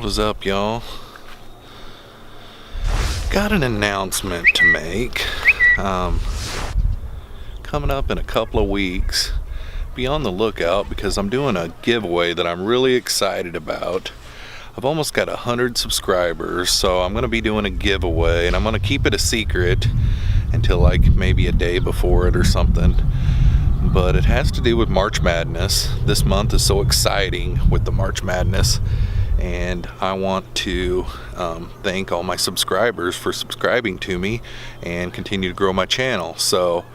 What is up, y'all? Got an announcement to make. Coming up in a couple of weeks. Be on the lookout because I'm doing a giveaway that I'm really excited about. I've almost got 100 subscribers, so I'm going to be doing a giveaway, and I'm going to keep it a secret until like maybe a day before it or something. But it has to do with March Madness. This month is so exciting with the March Madness, and I want to thank all my subscribers for subscribing to me and continue to grow my channel. So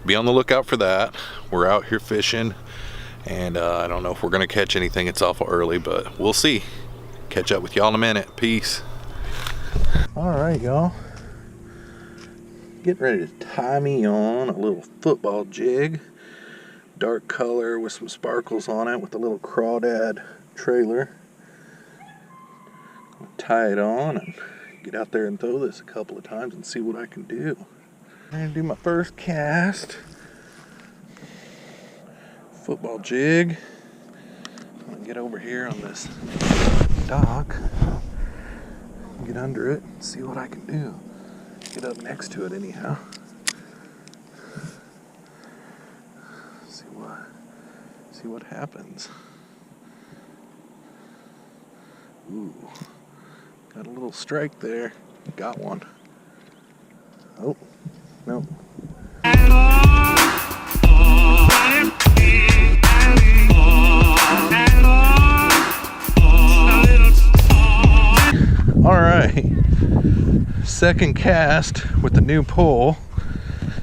be on the lookout for that. We're out here fishing, and I don't know if we're going to catch anything. It's awful early, but we'll see. Catch up with y'all in a minute. Peace. Alright, y'all. Getting ready to tie me on a little football jig. Dark color with some sparkles on it with a little crawdad trailer. I'll tie it on and get out there and throw this a couple of times and see what I can do. I'm going to do my first cast. Football jig. I'm going to get over here on this dock, get under it, and see what I can do. Get up next to it anyhow. See what happens. Ooh, got a little strike there. Got one. Oh, no. All right, second cast with the new pole,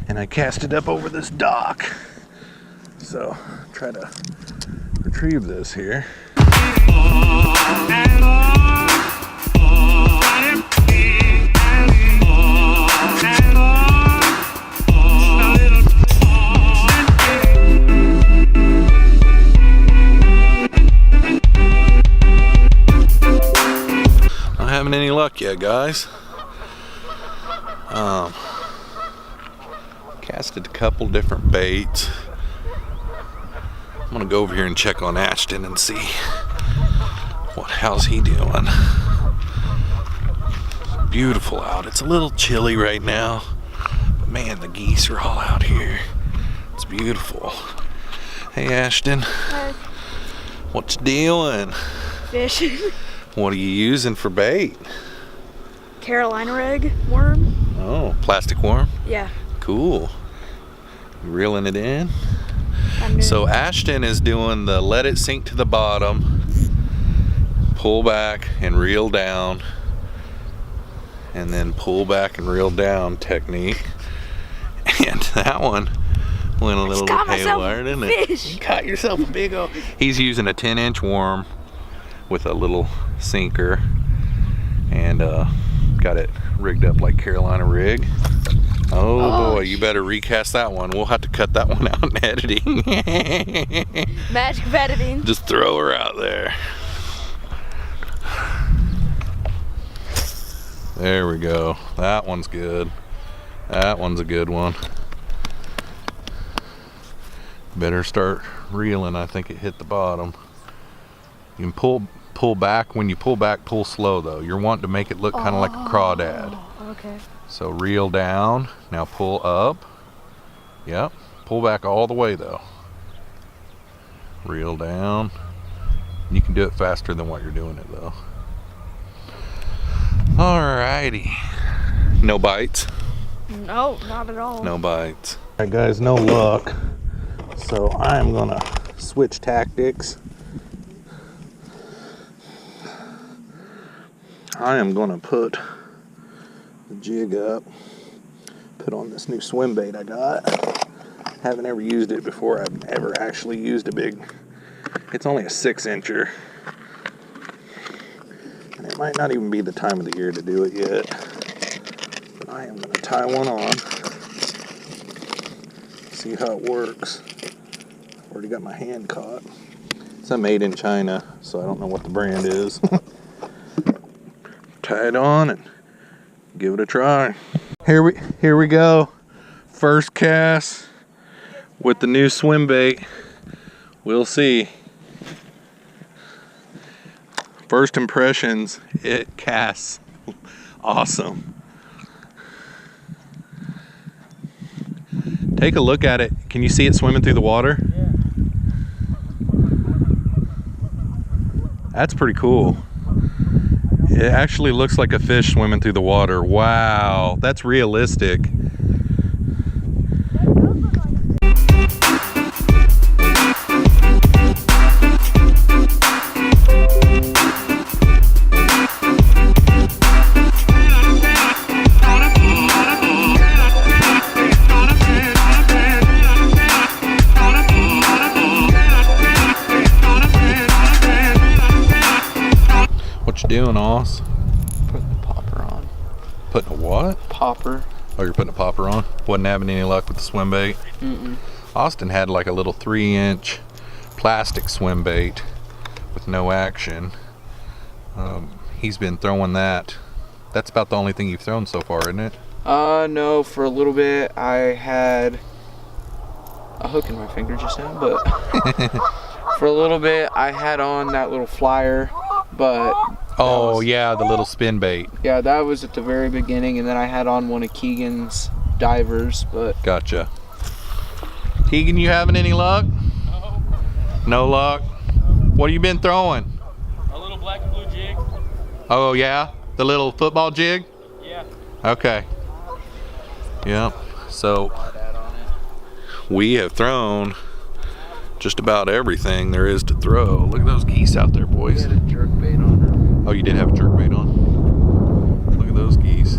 and I cast it up over this dock. So try to retrieve this here. Having any luck yet, guys. Casted a couple different baits. I'm gonna go over here and check on Ashton and see how's he doing. Beautiful out. It's a little chilly right now, but man, the geese are all out here. It's beautiful. Hey, Ashton. Hi. What you doing? Fishing. What are you using for bait? Carolina rig worm. Oh, plastic worm? Yeah. Cool. You reeling it in? So Ashton is doing the let it sink to the bottom, pull back and reel down, and then pull back and reel down technique. And that one went a little haywire, didn't it? You caught yourself a big old. He's using a 10-inch worm with a little sinker, and got it rigged up like Carolina rig. Oh boy, you better recast that one. We'll have to cut that one out in editing. Magic of editing. Just throw her out there. There we go. That one's good. That one's a good one. Better start reeling. I think it hit the bottom. You can pull back. When you pull back, pull slow though. You're wanting to make it look kind of like a crawdad. Okay. So reel down. Now pull up. Yep. Pull back all the way though. Reel down. You can do it faster than what you're doing it though. Alrighty. No bites? No, not at all. No bites. Alright guys, no luck. So I'm gonna switch tactics. I am gonna put the jig up, put on this new swim bait I got. Haven't ever used it before. I've never actually used a big, it's only a 6-incher. And it might not even be the time of the year to do it yet. But I am gonna tie one on, see how it works. Already got my hand caught. It's made in China, so I don't know what the brand is. Tie it on and give it a try. Here we go. First cast with the new swim bait. We'll see. First impressions, it casts awesome. Take a look at it. Can you see it swimming through the water? Yeah. That's pretty cool. It actually looks like a fish swimming through the water. Wow, that's realistic. What you doing, Oz? Putting the popper on. Putting a what? Popper. Oh, you're putting a popper on? Wasn't having any luck with the swim bait? Mm-mm. Austin had like a little 3-inch plastic swim bait with no action. He's been throwing that. That's about the only thing you've thrown so far, isn't it? No, for a little bit I had a hook in my finger just now, but for a little bit I had on that little flyer, but Oh yeah, the little spin bait. yeah, that was at the very beginning, and then I had on one of Keegan's divers, but Gotcha. Keegan, you having any luck? No, No luck? What have you been throwing? a little black and blue jig. Oh yeah, the little football jig? Yeah. Okay. Yep. So we have thrown just about everything there is to throw. Look at those geese out there, we boys. had a jerk bait on her. Oh, you did have a jerkbait on. Look at those geese.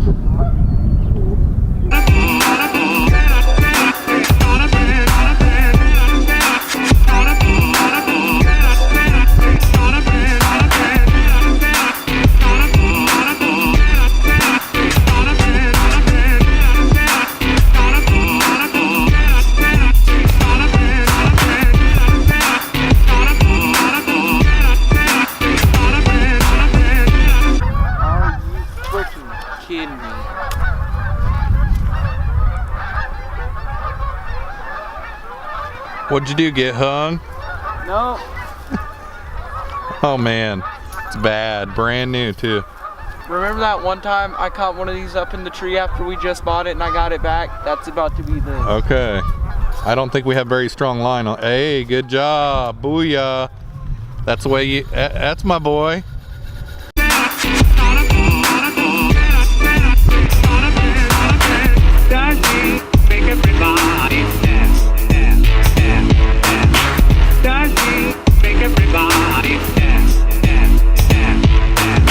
Kidding me. What'd you do, get hung? No. Oh man, it's bad. Brand new too. Remember that one time I caught one of these up in the tree after we just bought it and I got it back? That's about to be the... Okay. I don't think we have very strong line on. Hey, good job. Booyah. That's the way you, that's my boy. Make everybody dance, dance, dance, dance. Does he make everybody dance, dance, dance, dance?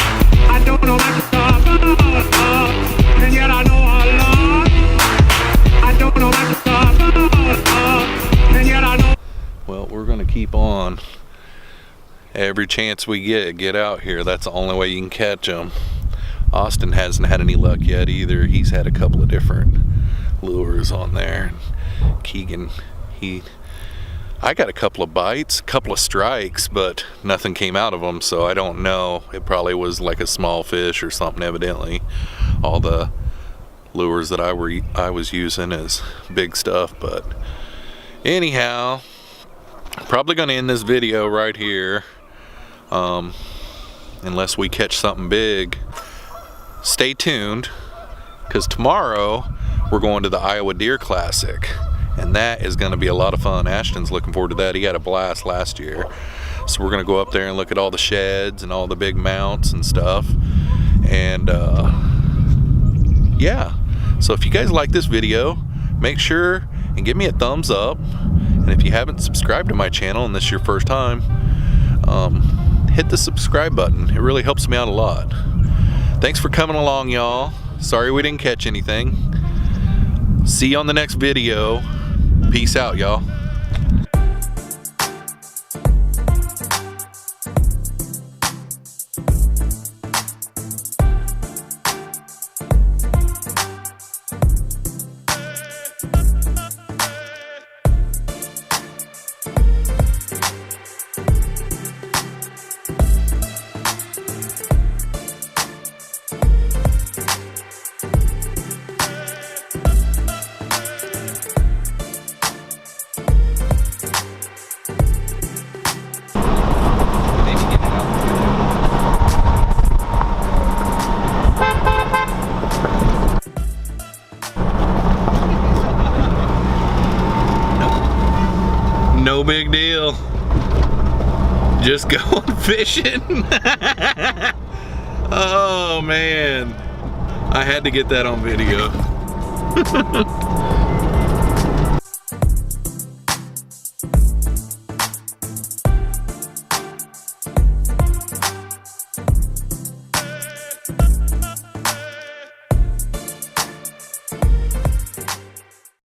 I don't know what to talk about, and yet I know I love. I don't know what to talk about, and yet I know. Well, we're gonna keep on. Every chance we get out here. That's the only way you can catch them. Austin hasn't had any luck yet either. He's had a couple of different lures on there. Keegan, I got a couple of bites, a couple of strikes, but nothing came out of them, so I don't know. It probably was like a small fish or something, evidently. All the lures that I was using is big stuff, but anyhow, probably gonna end this video right here, unless we catch something big. Stay tuned, because tomorrow we're going to the Iowa Deer Classic, and that is going to be a lot of fun. Ashton's looking forward to that. He had a blast last year, so we're going to go up there and look at all the sheds and all the big mounts and stuff. And yeah, so if you guys like this video, make sure and give me a thumbs up, and if you haven't subscribed to my channel and this is your first time, hit the subscribe button. It really helps me out a lot. Thanks for coming along, y'all. Sorry we didn't catch anything. See you on the next video. Peace out, y'all. deal. Just going fishing. Oh man, I had to get that on video.